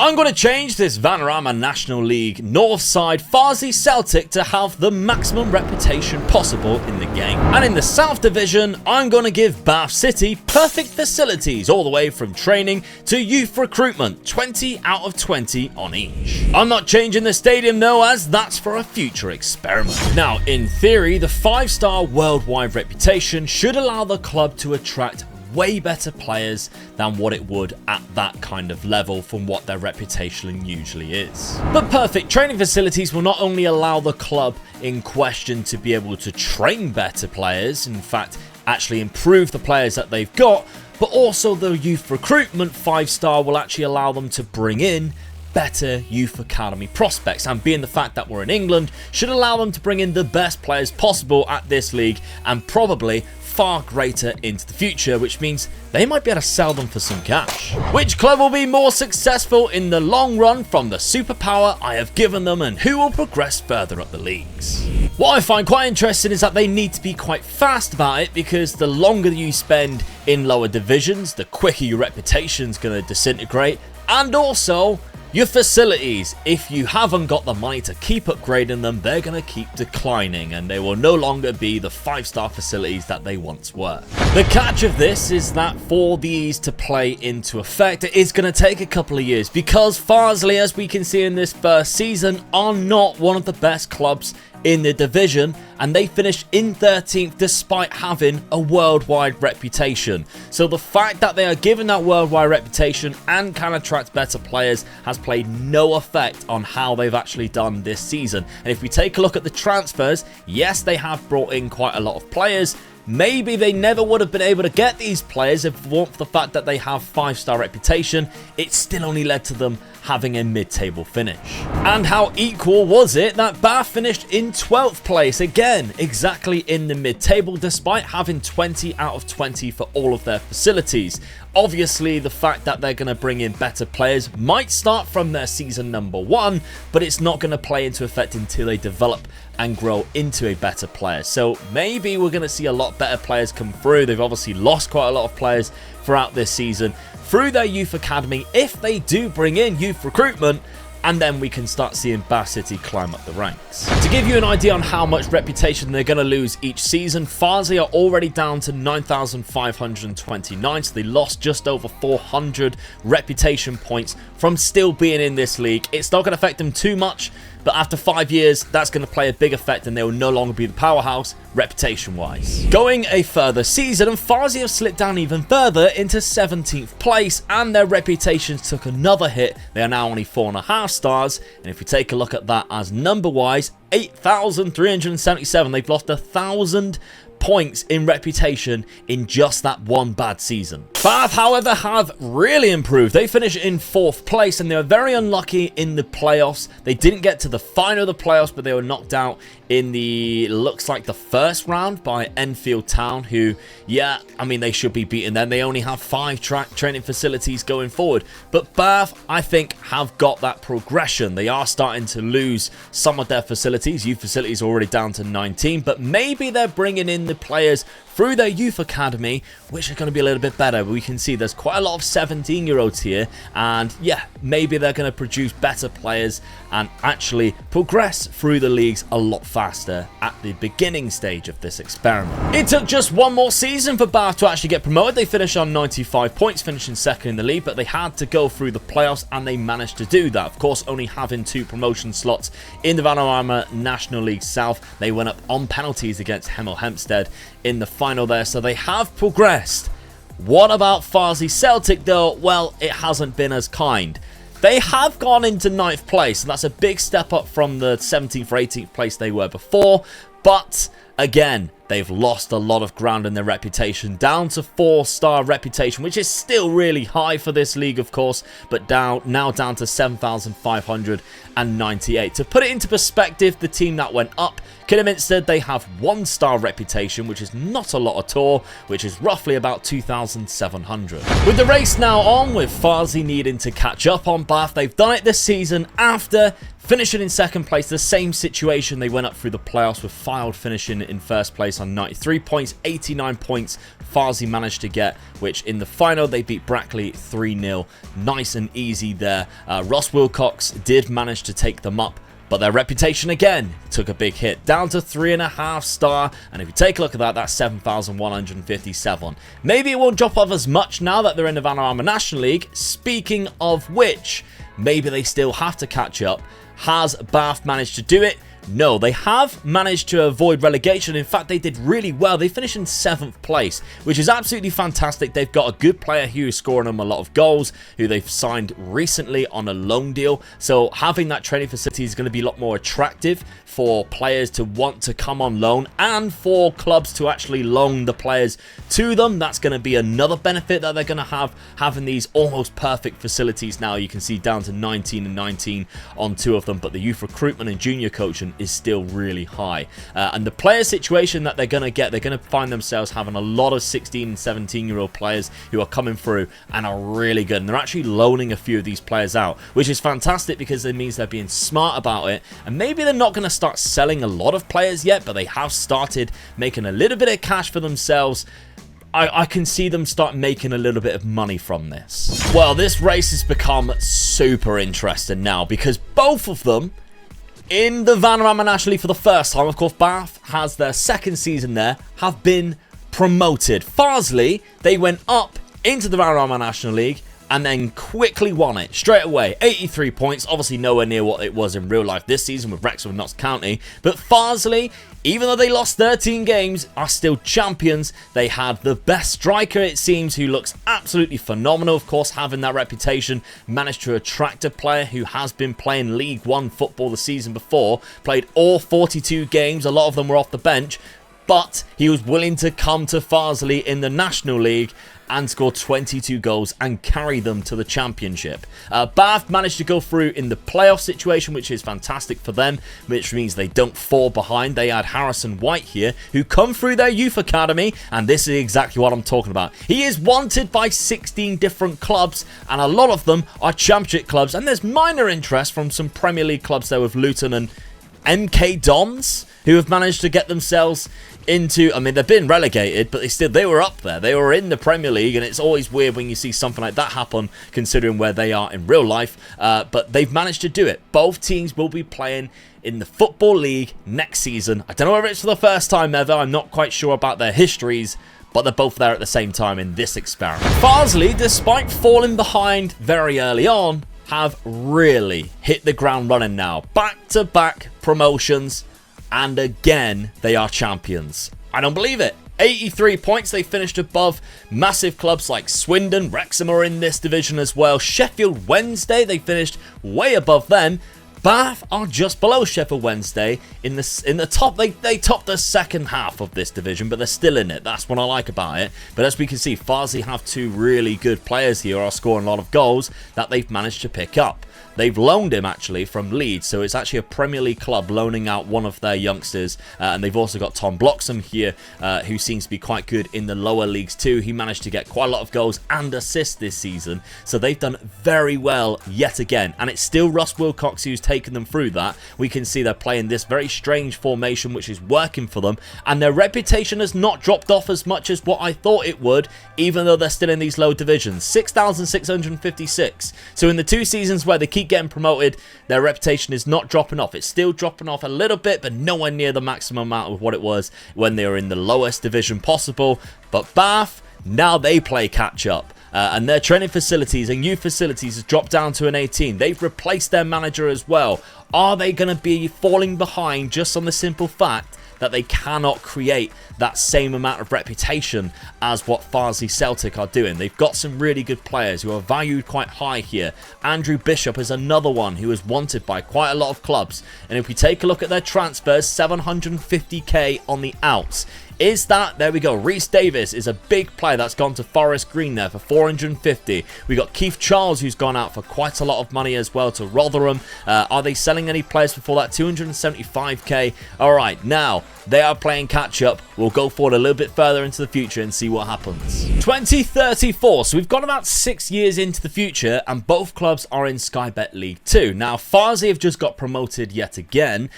I'm going to change this Vanarama National League North side Farsi Celtic to have the maximum reputation possible in the game. And in the South Division, I'm going to give Bath City perfect facilities all the way from training to youth recruitment, 20 out of 20 on each. I'm not changing the stadium though, as that's for a future experiment. Now, in theory, the 5-star worldwide reputation should allow the club to attract way better players than what it would at that kind of level from what their reputation usually is. But perfect training facilities will not only allow the club in question to be able to train better players, in fact actually improve the players that they've got, but also the youth recruitment 5-star will actually allow them to bring in better youth academy prospects, and being the fact that we're in England should allow them to bring in the best players possible at this league and probably far greater into the future, which means they might be able to sell them for some cash. Which club will be more successful in the long run from the superpower I have given them, and who will progress further up the leagues? What I find quite interesting is that they need to be quite fast about it, because the longer you spend in lower divisions, the quicker your reputation's going to disintegrate, and also your facilities, if you haven't got the money to keep upgrading them, they're going to keep declining and they will no longer be the 5-star facilities that they once were. The catch of this is that for these to play into effect, it is going to take a couple of years, because Farsley, as we can see in this first season, are not one of the best clubs in the division, and they finished in 13th despite having a worldwide reputation. So the fact that they are given that worldwide reputation and can attract better players has played no effect on how they've actually done this season. And if we take a look at the transfers, yes, they have brought in quite a lot of players. Maybe they never would have been able to get these players if it weren't for the fact that they have 5-star reputation. It still only led to them having a mid-table finish. And how equal was it that Bath finished in 12th place, again exactly in the mid-table, despite having 20 out of 20 for all of their facilities. Obviously, the fact that they're going to bring in better players might start from their season number 1, but it's not going to play into effect until they develop and grow into a better player. So maybe we're going to see a lot better players come through. They've obviously lost quite a lot of players throughout this season through their youth academy, if they do bring in youth recruitment, and then we can start seeing Bath City climb up the ranks. To give you an idea on how much reputation they're going to lose each season, Farsley are already down to 9,529, so they lost just over 400 reputation points from still being in this league. It's not going to affect them too much, but after 5 years, that's going to play a big effect and they will no longer be the powerhouse reputation-wise. Going a further season, and Farsley have slipped down even further into 17th place, and their reputations took another hit. They are now only 4.5 stars, and if we take a look at that as number-wise, 8,377. They've lost 1,000 points in reputation in just that one bad season. Bath, however, have really improved. They finished in 4th place and they were very unlucky in the playoffs. They didn't get to the final of the playoffs, but they were knocked out in the, looks like the first round by Enfield Town, who, yeah, I mean, they should be beaten then. They only have 5 training facilities going forward. But Bath, I think, have got that progression. They are starting to lose some of their facilities. Youth facilities are already down to 19, but maybe they're bringing in the players through their youth academy, which are going to be a little bit better. We can see there's quite a lot of 17-year-olds here, and yeah, maybe they're going to produce better players and actually progress through the leagues a lot faster at the beginning stage of this experiment. It took just one more season for Bath to actually get promoted. They finished on 95 points, finishing 2nd in the league, but they had to go through the playoffs and they managed to do that. Of course, only having 2 promotion slots in the Vanarama National League South, they went up on penalties against Hemel Hempstead in the final there, so they have progressed. What about Farsley Celtic though? Well, it hasn't been as kind. They have gone into 9th place, and that's a big step up from the 17th or 18th place they were before, but again, they've lost a lot of ground in their reputation, down to 4-star reputation, which is still really high for this league, of course, but now down to 7,598. To put it into perspective, the team that went up, Kidderminster, they have 1-star reputation, which is not a lot at all, which is roughly about 2,700. With the race now on, with Farsley needing to catch up on Bath, they've done it this season after Finishing in second place, the same situation. They went up through the playoffs with Filed finishing in first place on 93 points, 89 points Farsi managed to get, which in the final they beat Brackley 3-0. Nice and easy there. Ross Wilcox did manage to take them up, but their reputation again took a big hit, down to 3.5 star, and if you take a look at that, that's 7,157. Maybe it won't drop off as much now that they're in the Vanarama National League. Speaking of which, maybe they still have to catch up. Has Bath managed to do it? No, they have managed to avoid relegation. In fact, they did really well. They finished in 7th place, which is absolutely fantastic. They've got a good player who is scoring them a lot of goals, who they've signed recently on a loan deal. So having that training facility is going to be a lot more attractive for players to want to come on loan and for clubs to actually loan the players to them. That's going to be another benefit that they're going to have, having these almost perfect facilities now. You can see down to 19 and 19 on 2 of them, but the youth recruitment and junior coaching is still really high. And the player situation that they're going to get, they're going to find themselves having a lot of 16 and 17-year-old players who are coming through and are really good. And they're actually loaning a few of these players out, which is fantastic because it means they're being smart about it. And maybe they're not going to start selling a lot of players yet, but they have started making a little bit of cash for themselves. I can see them start making a little bit of money from this. Well, this race has become super interesting now because both of them in the Vanarama National League for the first time. Of course, Bath has their second season there, have been promoted. Farsley, they went up into the Vanarama National League and then quickly won it straight away. 83 points, obviously nowhere near what it was in real life this season with Wrexham and Notts County. But Farsley, even though they lost 13 games, are still champions. They had the best striker, it seems, who looks absolutely phenomenal. Of course, having that reputation, managed to attract a player who has been playing League One football the season before, played all 42 games, a lot of them were off the bench, but he was willing to come to Farsley in the National League and score 22 goals and carry them to the championship. Bath managed to go through in the playoff situation, which is fantastic for them, which means they don't fall behind. They had Harrison White here, who come through their youth academy, and this is exactly what I'm talking about. He is wanted by 16 different clubs, and a lot of them are championship clubs, and there's minor interest from some Premier League clubs there with Luton and MK Dons, who have managed to get themselves into, I mean, they've been relegated, but they were up there. They were in the Premier League, and it's always weird when you see something like that happen, considering where they are in real life. But they've managed to do it. Both teams will be playing in the Football League next season. I don't know whether it's for the first time ever. I'm not quite sure about their histories, but they're both there at the same time in this experiment. Farsley, despite falling behind very early on, have really hit the ground running now. Back-to-back promotions, and again, they are champions. I don't believe it. 83 points, they finished above massive clubs like Swindon. Wrexham are in this division as well. Sheffield Wednesday, they finished way above them. Bath are just below Sheffield Wednesday in the top. They topped the second half of this division, but they're still in it. That's what I like about it. But as we can see, Farsley have 2 really good players here, are scoring a lot of goals that they've managed to pick up. They've loaned him actually from Leeds, so it's actually a Premier League club loaning out one of their youngsters. And they've also got Tom Bloxham here, who seems to be quite good in the lower leagues too. He managed to get quite a lot of goals and assists this season, so they've done very well yet again. And it's still Ross Wilcox who's taken them through that. We can see they're playing this very strange formation, which is working for them, and their reputation has not dropped off as much as what I thought it would, even though they're still in these low divisions. 6,656. So in the 2 seasons where they keep getting promoted, their reputation is not dropping off. It's still dropping off a little bit, but nowhere near the maximum amount of what it was when they were in the lowest division possible. But Bath, now they play catch up. And their training facilities and youth facilities has dropped down to an 18. They've replaced their manager as well. Are they going to be falling behind just on the simple fact that they cannot create that same amount of reputation as what Farsley Celtic are doing? They've got some really good players who are valued quite high here. Andrew Bishop is another one who is wanted by quite a lot of clubs. And if we take a look at their transfers, 750k on the outs. is that, there we go, Reece Davis is a big player that's gone to Forest Green there for 450. We got Keith Charles, who's gone out for quite a lot of money as well to Rotherham. Are they selling any players before that? 275k. All right, now they are playing catch up. We'll go forward a little bit further into the future and see what happens. 2034, so we've got about 6 years into the future, and both clubs are in Sky Bet League 2. Now, Farsley have just got promoted yet again.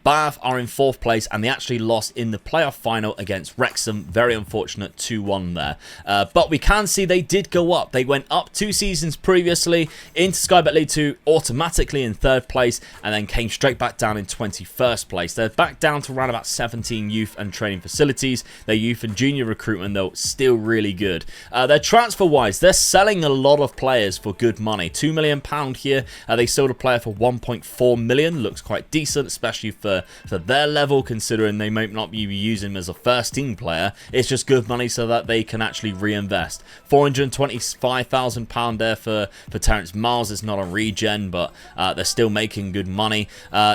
Bath are in 4th place, and they actually lost in the playoff final against Wrexham. Very unfortunate 2-1 there. But we can see they did go up. They went up 2 seasons previously into Sky Bet League 2 automatically in 3rd place, and then came straight back down in 21st place. They're back down to around about 17 youth and training facilities. Their youth and junior recruitment, though, still really good. Their transfer-wise, they're selling a lot of players for good money. £2 million here. They sold a player for 1.4 million. Looks quite decent, especially for their level, considering they might not be using him as a first-team player. It's just good money so that they can actually reinvest. £425,000 there for Terrence Miles. It's not a regen, but they're still making good money.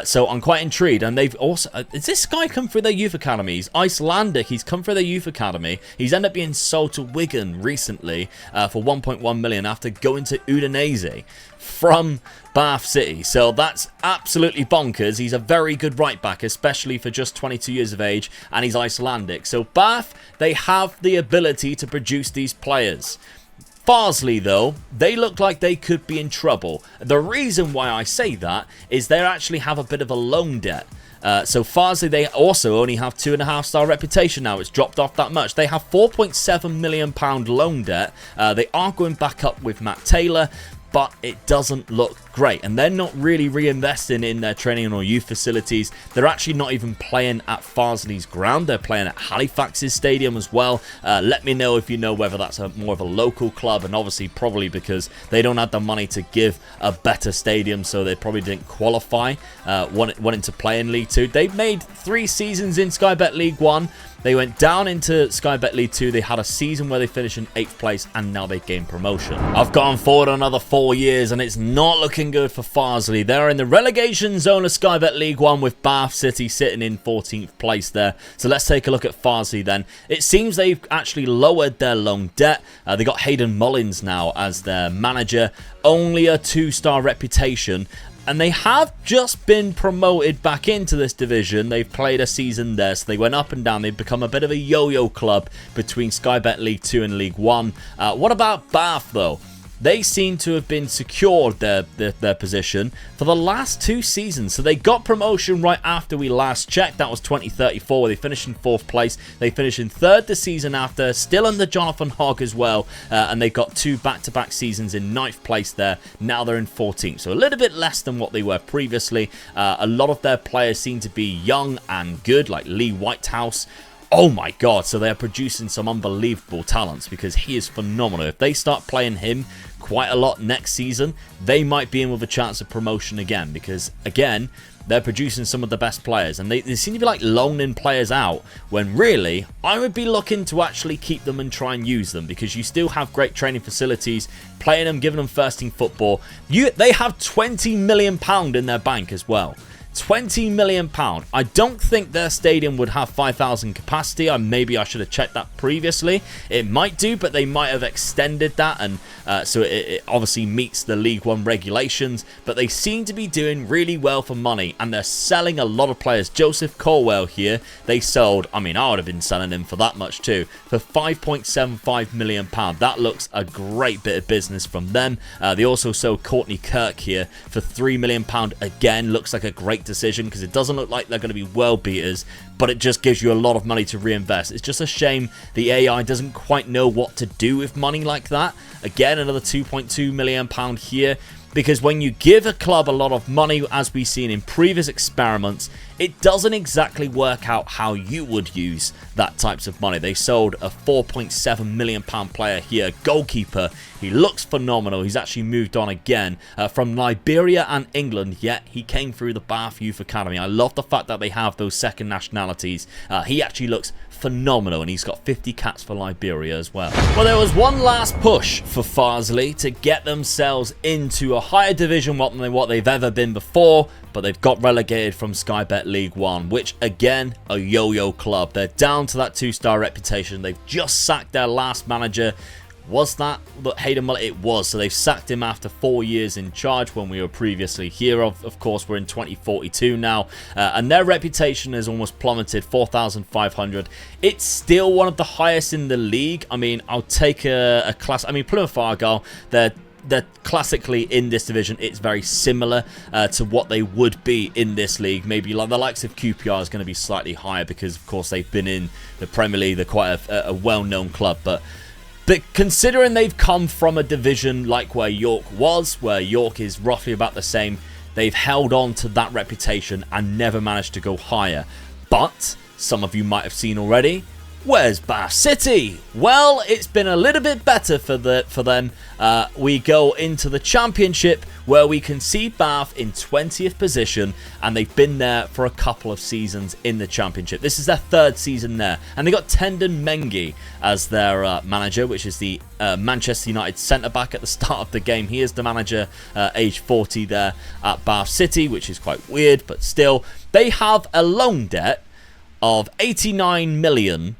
So I'm quite intrigued. And they've also... Has this guy come through their youth academy? He's Icelandic. He's come through their youth academy. He's ended up being sold to Wigan recently for 1.1 million after going to Udinese from Bath City. So that's absolutely bonkers. He's a very good right back, especially for just 22 years of age, and he's Icelandic. So Bath, they have the ability to produce these players. Farsley, though, they look like they could be in trouble. The reason why I say that is they actually have a bit of a loan debt. So Farsley, they also only have 2.5-star reputation now. It's dropped off that much. They have £4.7 million loan debt. They are going back up with Matt Taylor, but it doesn't look great. And they're not really reinvesting in their training or youth facilities. They're actually not even playing at Farsley's ground. They're playing at Halifax's stadium as well. Let me know if you know whether that's more of a local club, and obviously probably because they don't have the money to give a better stadium, so they probably didn't qualify wanting to play in League 2. They've made 3 seasons in Sky Bet League 1. They went down into Sky Bet League 2. They had a season where they finished in 8th place, and now they gained promotion. I've gone forward another 4 years, and it's not looking good for Farsley. They're in the relegation zone of Sky Bet League 1 with Bath City sitting in 14th place there. So let's take a look at Farsley then. It seems they've actually lowered their loan debt. They got Hayden Mullins now as their manager. Only a 2-star reputation. And they have just been promoted back into this division. They've played a season there, so they went up and down. They've become a bit of a yo-yo club between Sky Bet League 2 and League 1. What about Bath, though? They seem to have been secured their position for the last 2 seasons. So they got promotion right after we last checked. That was 2034, where they finished in 4th place. They finished in 3rd the season after, still under Jonathan Hogg as well. And they got 2 back-to-back seasons in 9th place there. Now they're in 14th. So a little bit less than what they were previously. A lot of their players seem to be young and good, like Lee Whitehouse. Oh my god, so they're producing some unbelievable talents, because he is phenomenal. If they start playing him quite a lot next season, they might be in with a chance of promotion again, because again, they're producing some of the best players, and they seem to be like loaning players out, when really I would be looking to actually keep them and try and use them, because you still have great training facilities, playing them, giving them first team football. They have £20 million in their bank as well. £20 million. I don't think their stadium would have 5,000 capacity. Maybe I should have checked that previously. It might do, but they might have extended that, and so it obviously meets the League 1 regulations. But they seem to be doing really well for money, and they're selling a lot of players. Joseph Colwell here, they sold, I mean, I would have been selling him for that much too, for £5.75 million. That looks a great bit of business from them. They also sold Courtney Kirk here for £3 million. Again, looks like a great decision, because it doesn't look like they're going to be world beaters, but it just gives you a lot of money to reinvest. It's just a shame the AI doesn't quite know what to do with money like that. Again, another £2.2 million here, because when you give a club a lot of money, as we've seen in previous experiments, it doesn't exactly work out how you would use that types of money. They sold a £4.7 million player here, goalkeeper. He looks phenomenal. He's actually moved on again from Liberia and England, yet he came through the Bath Youth Academy. I love the fact that they have those second nationalities. He actually looks phenomenal, and he's got 50 cats for Liberia as well. Well, there was one last push for Farsley to get themselves into a higher division than what they've ever been before, but they've got relegated from Sky Bet League 1, which, again, a yo-yo club. They're down to that 2-star reputation. They've just sacked their last manager. Was that Hayden Muller? It was. So they've sacked him after 4 years in charge when we were previously here. Of course, we're in 2042 now. And their reputation has almost plummeted, 4,500. It's still one of the highest in the league. I mean, I'll take a class. I mean, Plymouth Argyle, they're classically in this division. It's very similar to what they would be in this league. Maybe like the likes of QPR is going to be slightly higher because, of course, they've been in the Premier League. They're quite a well-known club, but considering they've come from a division like where York was, where York is roughly about the same, they've held on to that reputation and never managed to go higher. But some of you might have seen already, where's Bath City? Well, it's been a little bit better for them. We go into the Championship where we can see Bath in 20th position, and they've been there for a couple of seasons in the Championship. This is their 3rd season there, and they got Tendon Mengi as their manager, which is the Manchester United centre-back at the start of the game. He is the manager, age 40 there at Bath City, which is quite weird, but still. They have a loan debt of 89 million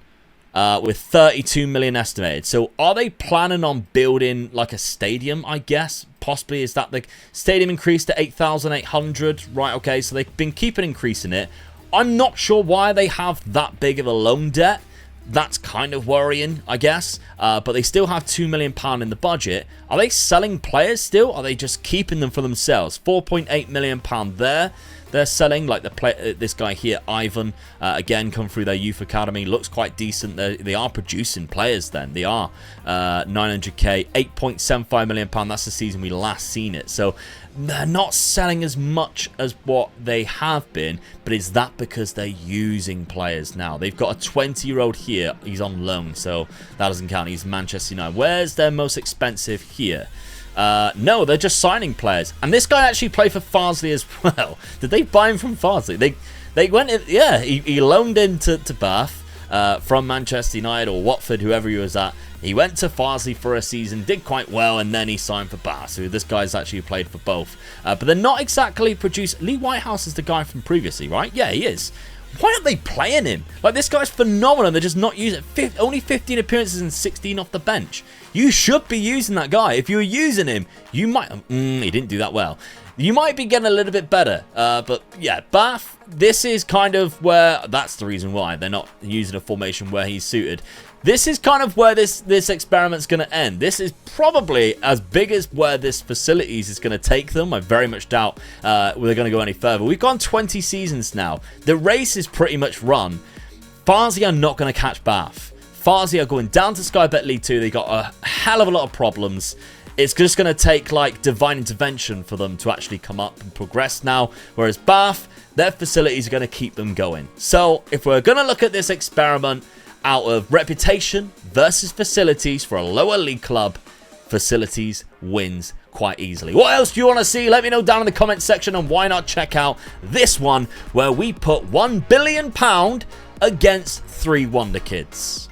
with 32 million estimated. So are they planning on building like a stadium, I guess? Possibly. Is that the stadium increased to 8,800? Right, okay, so they've been keeping increasing it. I'm not sure why they have that big of a loan debt. That's kind of worrying, I guess. But they still have £2 million in the budget. Are they selling players still? Are they just keeping them for themselves? £4.8 million there. They're selling, like this guy here, Ivan, again, come through their youth academy. Looks quite decent. They are producing players then. They are 900k, £8.75 million. That's the season we last seen it. So they're not selling as much as what they have been, but is that because they're using players now? They've got a 20-year-old here. He's on loan, so that doesn't count. He's Manchester United. Where's their most expensive here? No, they're just signing players. And this guy actually played for Farsley as well. Did they buy him from Farsley? They went in, yeah, he loaned into Bath from Manchester United or Watford, whoever he was at. He went to Farsley for a season, did quite well, and then he signed for Bath. So this guy's actually played for both. But they're not exactly produced. Lee Whitehouse is the guy from previously, right? Yeah, he is. Why aren't they playing him? Like, this guy's phenomenal. They're just not using it. Only 15 appearances and 16 off the bench. You should be using that guy. If you were using him, you might... he didn't do that well. You might be getting a little bit better. But, yeah, Bath, this is kind of where... That's the reason why they're not using a formation where he's suited. This is kind of where this experiment's going to end. This is probably as big as where this facilities is going to take them. I very much doubt they're going to go any further. We've gone 20 seasons now. The race is pretty much run. Farsley are not going to catch Bath. Farsley are going down to Sky Bet League 2. They got a hell of a lot of problems. It's just going to take like divine intervention for them to actually come up and progress now. Whereas Bath, their facilities are going to keep them going. So if we're going to look at this experiment out of reputation versus facilities for a lower league club, facilities wins quite easily. What else do you want to see? Let me know down in the comment section, and why not check out this one where we put £1 billion against 3 Wonder Kids.